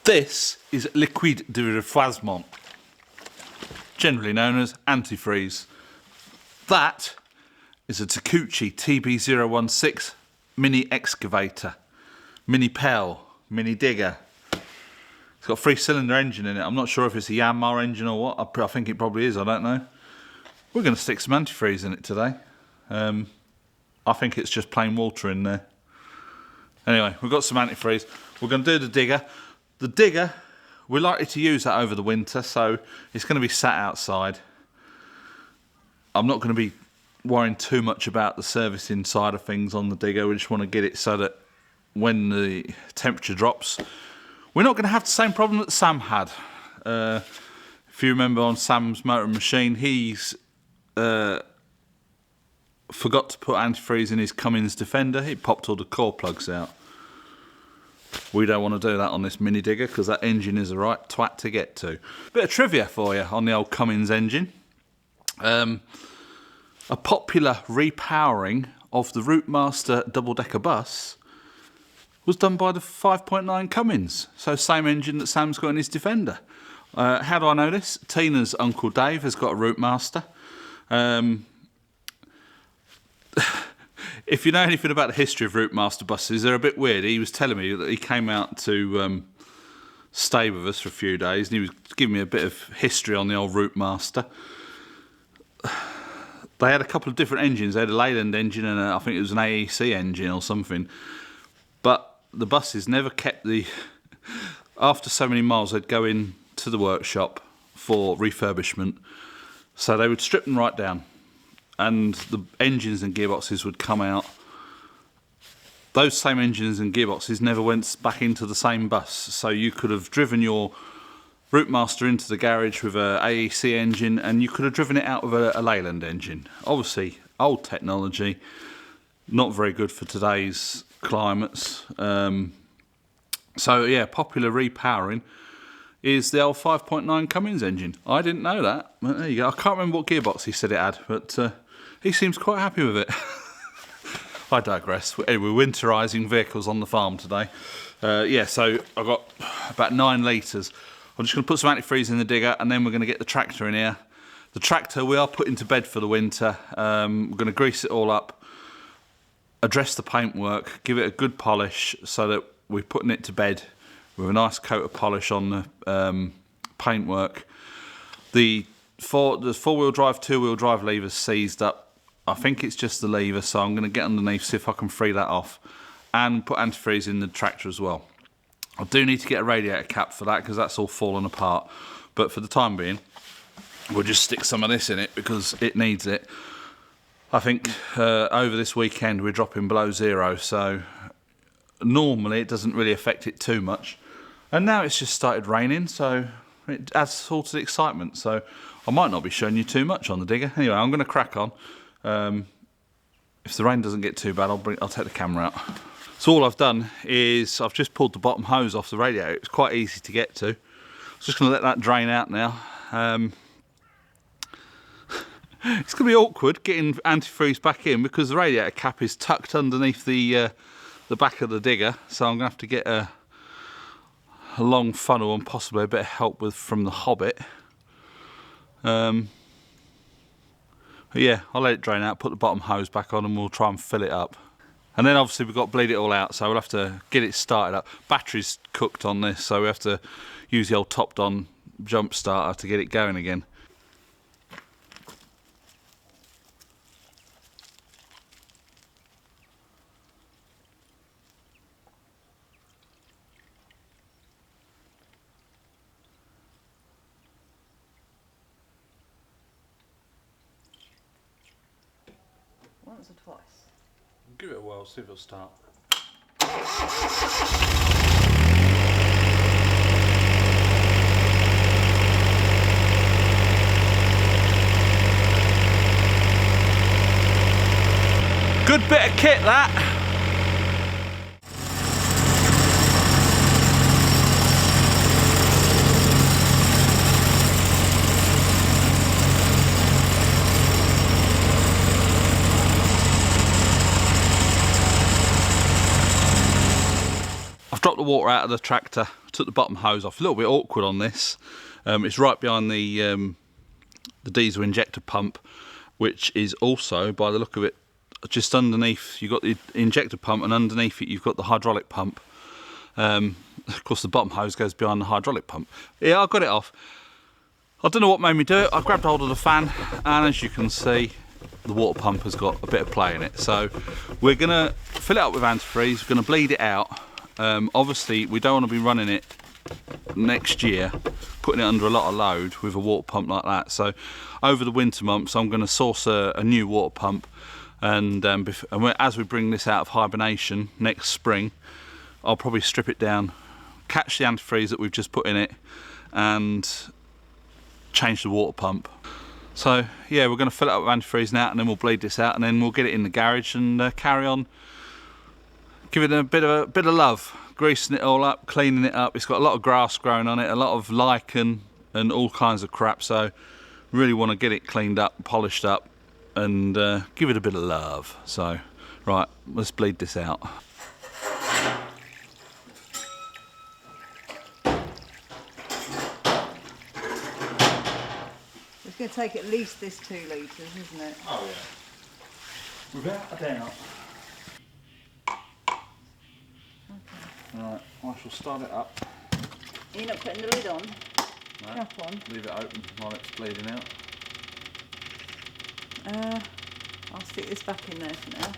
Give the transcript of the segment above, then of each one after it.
This is liquid de refroidissement, generally known as antifreeze. That is a Takeuchi TB016 mini excavator, mini pell, mini digger. It's got a 3-cylinder engine in it. I'm not sure if it's a Yanmar engine or what. I think it probably is, I don't know. We're going to stick some antifreeze in it today. I think it's just plain water in there. Anyway, we've got some antifreeze. We're going to do the digger. The digger, we're likely to use that over the winter, so it's going to be sat outside. I'm not going to be worrying too much about the servicing side of things on the digger. We just want to get it so that when the temperature drops, we're not going to have the same problem that Sam had. If you remember on Sam's motor machine, he's forgot to put antifreeze in his Cummins Defender. He popped all the core plugs out. We don't want to do that on this mini digger because that engine is a right twat to get to. Bit of trivia for you on the old Cummins engine. A popular repowering of the Routemaster double-decker bus was done by the 5.9 Cummins. So same engine that Sam's got in his Defender. How do I know this? Tina's Uncle Dave has got a Routemaster. If you know anything about the history of Routemaster buses, they're a bit weird. He was telling me that he came out to stay with us for a few days, and he was giving me a bit of history on the old Routemaster. They had a couple of different engines. They had a Leyland engine and I think it was an AEC engine or something. But the buses never kept the... After so many miles, they'd go in to the workshop for refurbishment. So they would strip them right down, and the engines and gearboxes would come out. Those same engines and gearboxes never went back into the same bus. So you could have driven your Routemaster into the garage with a AEC engine, and you could have driven it out with a Leyland engine. Obviously, old technology, not very good for today's climates. So yeah, popular repowering is the old 5.9 Cummins engine. I didn't know that. But there you go. I can't remember what gearbox he said it had, but he seems quite happy with it. I digress. Anyway, we're winterising vehicles on the farm today. Yeah, so I've got about 9 litres. I'm just going to put some antifreeze in the digger, and then we're going to get the tractor in here. The tractor we are putting to bed for the winter. We're going to grease it all up, address the paintwork, give it a good polish so that we're putting it to bed with a nice coat of polish on the paintwork. The four-wheel drive, two-wheel drive lever's seized up. I think it's just the lever, so I'm going to get underneath, see if I can free that off, and put antifreeze in the tractor as well. I do need to get a radiator cap for that because that's all fallen apart. But for the time being, we'll just stick some of this in it because it needs it. I think over this weekend we're dropping below 0, so normally it doesn't really affect it too much. And now it's just started raining, so it adds all to the excitement. So I might not be showing you too much on the digger. Anyway, I'm going to crack on. If the rain doesn't get too bad, I'll take the camera out. So all I've done is I've just pulled the bottom hose off the radiator. It's quite easy to get to. I'm just going to let that drain out now. It's going to be awkward getting antifreeze back in because the radiator cap is tucked underneath the back of the digger. So I'm going to have to get a long funnel and possibly a bit of help from the Hobbit. But yeah, I'll let it drain out, put the bottom hose back on, and we'll try and fill it up. And then obviously we've got to bleed it all out, so we'll have to get it started up. Battery's cooked on this, so we have to use the old topped-on jump starter to get it going again. Once or twice. Give it a whirl, see if it'll start. Good bit of kit, that. I've dropped the water out of the tractor. took the bottom hose off. A little bit awkward on this. It's right behind the diesel injector pump, which is also, by the look of it, just underneath. You've got the injector pump, and underneath it you've got the hydraulic pump. Of course, the bottom hose goes behind the hydraulic pump. Yeah, I got it off. I don't know what made me do it. I grabbed hold of the fan, and as you can see, the water pump has got a bit of play in it. So we're going to fill it up with antifreeze. We're going to bleed it out. Obviously, we don't want to be running it next year, putting it under a lot of load with a water pump like that. So over the winter months, I'm going to source a new water pump, and as we bring this out of hibernation next spring, I'll probably strip it down, catch the antifreeze that we've just put in it, and change the water pump. So yeah, we're going to fill it up with antifreeze now, and then we'll bleed this out, and then we'll get it in the garage and carry on, give it a bit of love, greasing it all up, cleaning it up. It's got a lot of grass growing on it, a lot of lichen and all kinds of crap, so really want to get it cleaned up, polished up, and give it a bit of love. So right, let's bleed this out. It's going to take at least this 2 litres, isn't it? Oh yeah, without a doubt. Okay. Right, I shall start it up. You're not putting the lid on? No, Cap on? leave it open while it's bleeding out. I'll stick this back in there for now.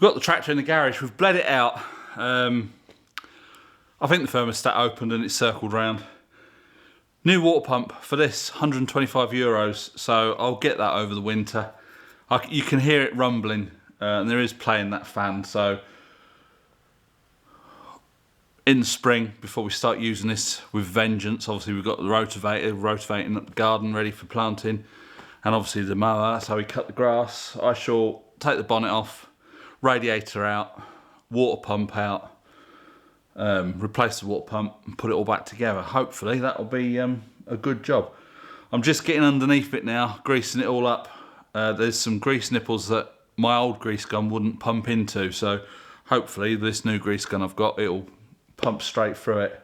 We've got the tractor in the garage, we've bled it out. I think the thermostat opened and it's circled round. New water pump for this, €125, so I'll get that over the winter. You can hear it rumbling, and there is play in that fan, so in the spring, before we start using this with vengeance, obviously we've got the rotivating up the garden ready for planting, and obviously the mower, that's how we cut the grass. I shall take the bonnet off, radiator out, water pump out, replace the water pump and put it all back together. Hopefully that'll be a good job. I'm just getting underneath it now, greasing it all up. There's some grease nipples that my old grease gun wouldn't pump into, so hopefully this new grease gun I've got, it'll pump straight through it.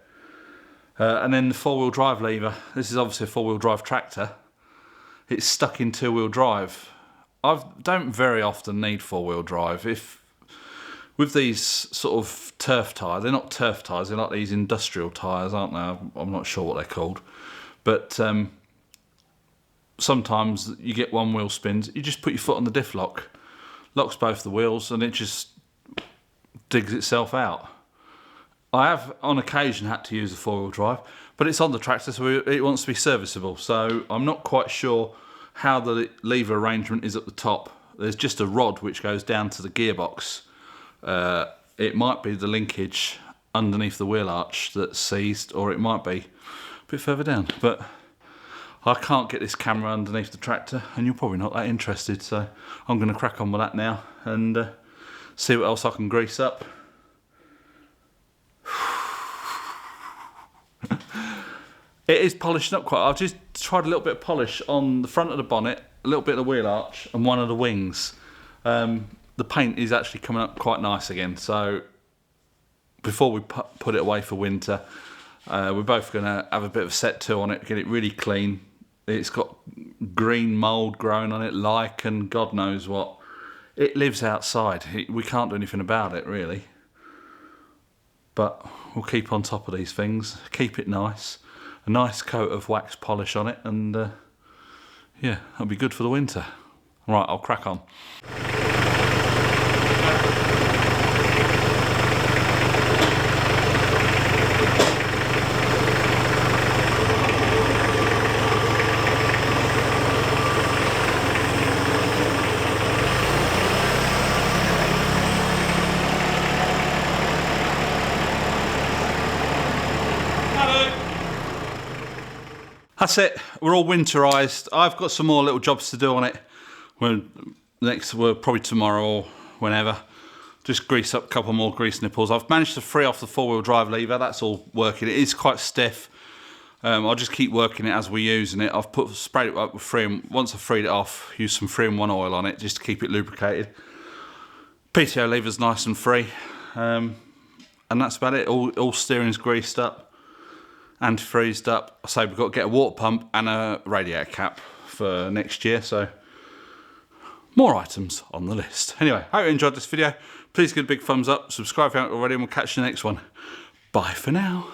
And then the 4-wheel drive lever. This is obviously a 4-wheel drive tractor. It's stuck in 2-wheel drive. I don't very often need 4-wheel drive. With these sort of turf tyres, they're not turf tyres, they're like these industrial tyres, aren't they? I'm not sure what they're called. But sometimes you get one wheel spins, you just put your foot on the diff lock, locks both the wheels, and it just digs itself out. I have on occasion had to use a 4-wheel drive, but it's on the tractor, so it wants to be serviceable. So I'm not quite sure how the lever arrangement is at the top. There's just a rod which goes down to the gearbox. It might be the linkage underneath the wheel arch that's seized, or it might be a bit further down. But I can't get this camera underneath the tractor, and you're probably not that interested, so I'm going to crack on with that now and see what else I can grease up. It is polishing up quite. I've just tried a little bit of polish on the front of the bonnet, a little bit of the wheel arch, and one of the wings. The paint is actually coming up quite nice again. So before we put it away for winter, we're both going to have a bit of set to on it, get it really clean. It's got green mould growing on it, lichen, God knows what. It lives outside. We can't do anything about it, really. But we'll keep on top of these things, keep it nice. A nice coat of wax polish on it, and yeah, that'll be good for the winter. Right, I'll crack on. That's it. We're all winterised. I've got some more little jobs to do on it. Well, probably tomorrow or whenever. Just grease up a couple more grease nipples. I've managed to free off the four-wheel drive lever. That's all working. It is quite stiff. I'll just keep working it as we're using it. I've sprayed it up with 3-in-1. Once I've freed it off, use some 3-in-1 oil on it just to keep it lubricated. PTO lever's nice and free. And that's about it. All steering's greased up and freezed up. I say we've got to get a water pump and a radiator cap for next year. So more items on the list. Anyway, hope you enjoyed this video. Please give it a big thumbs up, subscribe if you haven't already, and we'll catch you in the next one. Bye for now.